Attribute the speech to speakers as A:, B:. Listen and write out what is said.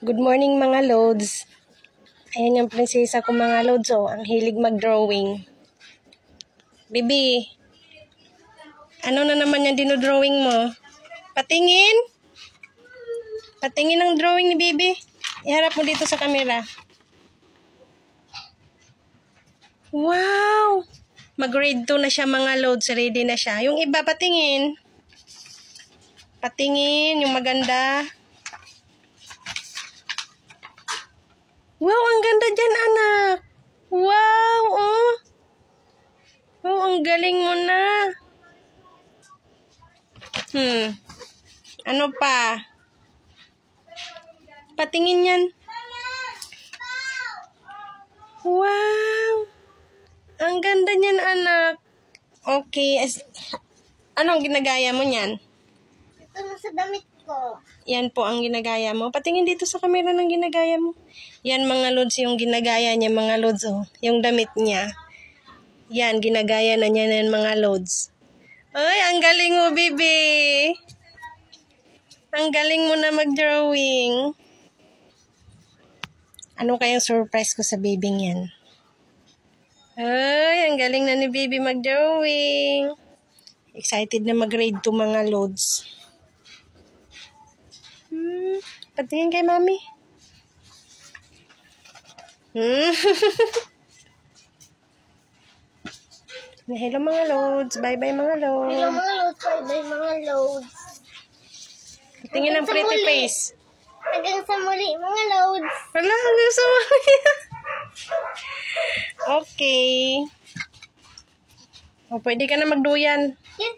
A: Good morning mga loads. Ayan yung prinsesa ko mga loads, oh. Ang hilig mag-drawing. Bibi, ano na naman yung dinodrawing mo? Patingin? Patingin ang drawing ni Bibi. Iharap mo dito sa camera. Wow! Mag-grade 2 na siya mga loads. Ready na siya. Yung iba, patingin. Patingin, yung maganda. Wow, ang ganda dyan, anak. Wow, oh. Oh, ang galing mo na. Ano pa? Patingin yan. Wow. Ang ganda niyan, anak. Okay. Anong ginagaya mo niyan?
B: Ito na sa damit ko.
A: Yan po ang ginagaya mo. Patingin dito sa camera ng ginagaya mo. Yan mga loads yung ginagaya niya mga loads. Oh. Yung damit niya. Yan, ginagaya na niya ng mga loads. Ay, ang galing mo, Bibi. Ang galing mo na mag-drawing. Ano kayang surprise ko sa bibing yan? Ay, ang galing na ni Bibi mag-drawing. Excited na mag-grade 2 mga loads. Patingin kay mami. Hello mga loads. Bye-bye mga loads.
B: Hello mga loads. Bye-bye mga loads.
A: Tingin ang pretty face.
B: Hanggang sa muli mga loads.
A: Wala, hanggang sa muli. Okay. O, pwede ka na magduyan.
B: Yan.